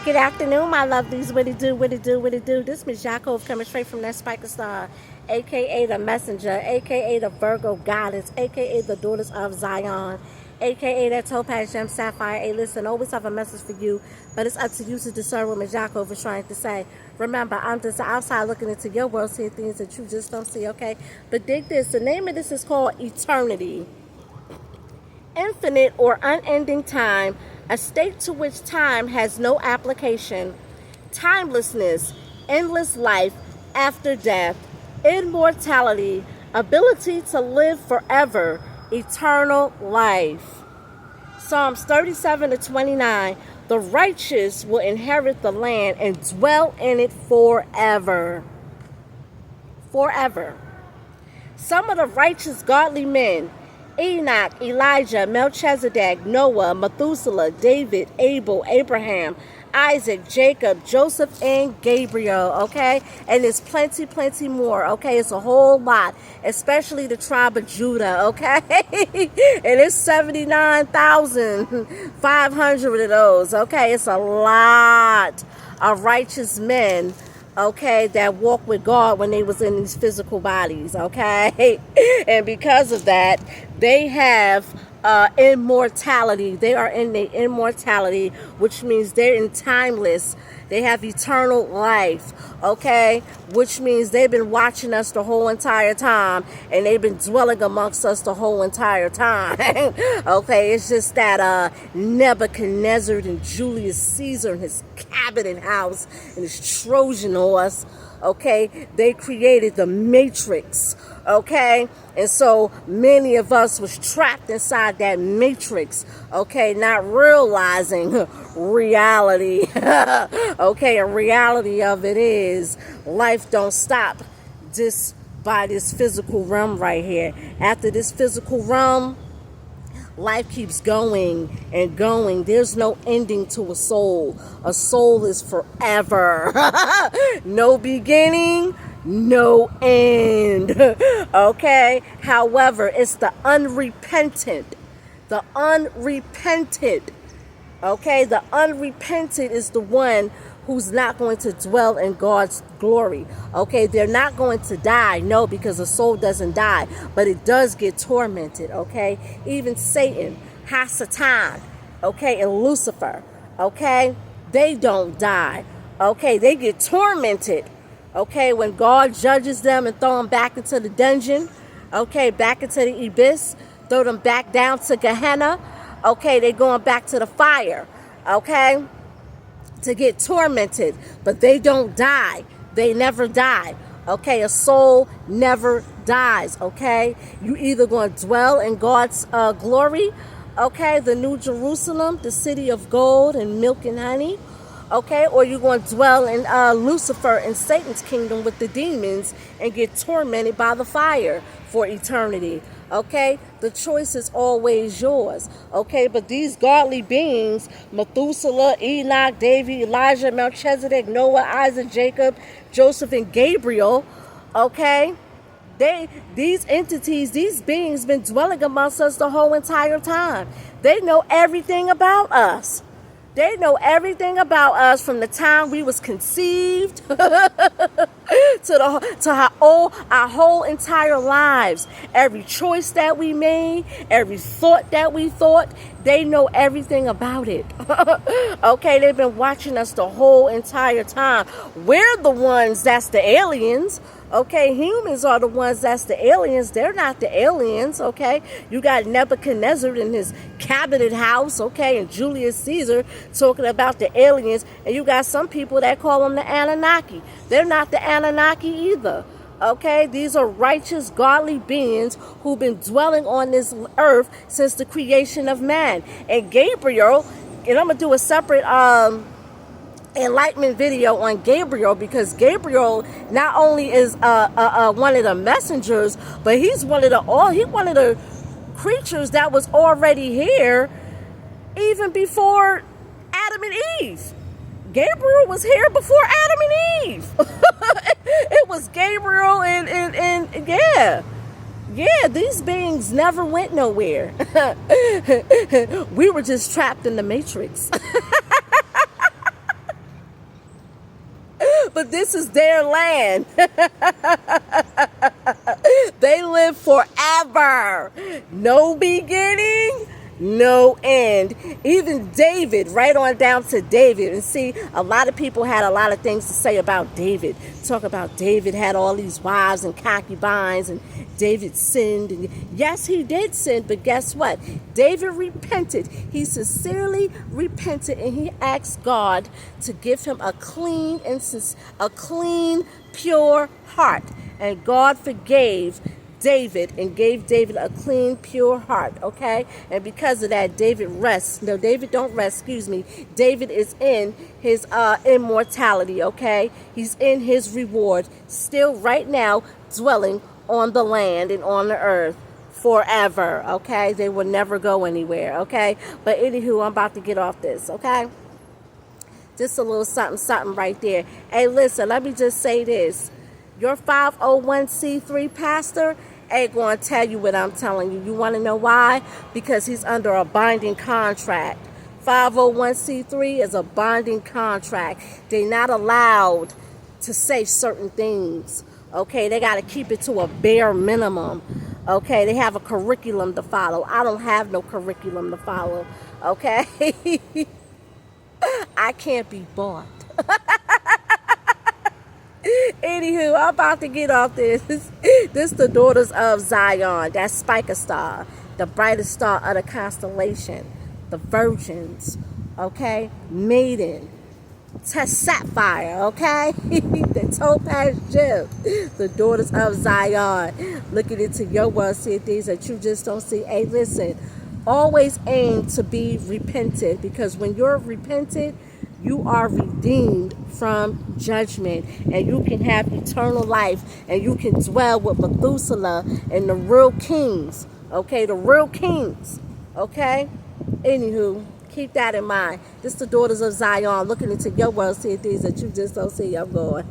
Good afternoon, my lovelies. What it do, what it do, what it do. This Miss Yakov coming straight from that Spiker Star, a.k.a. the Messenger, a.k.a. the Virgo Goddess, a.k.a. the Daughters of Zion, a.k.a. that Topaz Gem Sapphire. Hey, listen, always have a message for you, but it's up to you to discern what Miss Yakov is trying to say. Remember, I'm just outside looking into your world, seeing things that you just don't see, okay? But dig this. The name of this is called Eternity. Infinite or unending time, a state to which time has no application. Timelessness, endless life after death, immortality, ability to live forever, eternal life. Psalms 37-29, the righteous will inherit the land and dwell in it forever. Forever. Some of the righteous godly men, Enoch, Elijah, Melchizedek, Noah, Methuselah, David, Abel, Abraham, Isaac, Jacob, Joseph, and Gabriel, okay? And there's plenty more, okay? It's a whole lot, especially the tribe of Judah, okay? And it's 79,500 of those, okay? It's a lot of righteous men, okay, that walk with God when they was in these physical bodies, okay? And because of that, they have immortality. They are in the immortality, which means they're in timeless. They have eternal life, okay? Which means they've been watching us the whole entire time, and they've been dwelling amongst us the whole entire time. Okay, it's just that Nebuchadnezzar and Julius Caesar and his cabinet house and his Trojan horse, okay, they created the Matrix, okay? And so many of us was trapped inside that Matrix, okay, not realizing reality. Okay, a reality of it is life don't stop just by this physical realm right here. After this physical realm, life keeps going and going. There's no ending to a soul. A soul is forever. No beginning, no end. Okay? However, it's the unrepentant. The unrepentant. Okay? The unrepentant is the one who's not going to dwell in God's glory. Okay, they're not going to die, no, because the soul doesn't die, but it does get tormented, okay? Even Satan, Hasatan, okay, and Lucifer, okay, they don't die, okay? They get tormented, okay, when God judges them and throw them back into the dungeon, okay, back into the abyss, throw them back down to Gehenna, okay, they're going back to the fire, okay, to get tormented, but they don't die. They never die. Okay, a soul never dies. Okay, you either going to dwell in God's glory, okay, the New Jerusalem, the city of gold and milk and honey, okay, or you're going to dwell in Lucifer and Satan's kingdom with the demons and get tormented by the fire for eternity. Okay, the choice is always yours. Okay, but these godly beings, Methuselah, Enoch, David, Elijah, Melchizedek, Noah, Isaac, Jacob, Joseph, and Gabriel, okay, these entities, these beings been dwelling amongst us the whole entire time. They know everything about us. They know everything about us from the time we was conceived to our whole entire lives. Every choice that we made, every thought that we thought, they know everything about it. Okay, they've been watching us the whole entire time. We're the ones that's the aliens. Okay, humans are the ones that's the aliens. They're not the aliens, okay? You got Nebuchadnezzar in his cabinet house, okay, and Julius Caesar talking about the aliens, and you got some people that call them the Anunnaki. They're not the Anunnaki either, okay? These are righteous, godly beings who've been dwelling on this earth since the creation of man. And Gabriel, and I'm going to do a separate enlightenment video on Gabriel, because Gabriel not only is one of the messengers, but he's one of the creatures that was already here even before Adam and Eve. Gabriel was here before Adam and Eve. It was Gabriel and yeah, these beings never went nowhere. We were just trapped in the Matrix. but this is their land. They live forever. No beginning, no end. Even David, right on down to David. And see, a lot of people had a lot of things to say about David. Talk about David had all these wives and concubines, and David sinned. And yes, he did sin, but guess what? David repented. He sincerely repented, and he asked God to give him a clean, pure heart. And God forgave David and gave David a clean, pure heart, okay? And because of that, David rests. No, David don't rest, excuse me. David is in his immortality, okay? He's in his reward, still right now dwelling on the land and on the earth forever, okay? They will never go anywhere, okay? But anywho, I'm about to get off this, okay? Just a little something right there. Hey, listen, let me just say this. Your 501c3 pastor ain't going to tell you what I'm telling you. You want to know why? Because he's under a binding contract. 501c3 is a binding contract. They're not allowed to say certain things. Okay, they got to keep it to a bare minimum. Okay, they have a curriculum to follow. I don't have no curriculum to follow. Okay, I can't be bought. Anywho, I'm about to get off this. This the daughters of Zion. That's Spica Star, the brightest star of the constellation. The virgins, okay? Maiden, Sapphire, okay? The Topaz Gem, the daughters of Zion. Looking into your world, seeing things that you just don't see. Hey, listen, always aim to be repentant, because when you're repentant, you are redeemed from judgment, and you can have eternal life, and you can dwell with Methuselah and the real kings, okay? The real kings, okay? Anywho, keep that in mind. This is the daughters of Zion, looking into your world, seeing things that you just don't see. I'm going,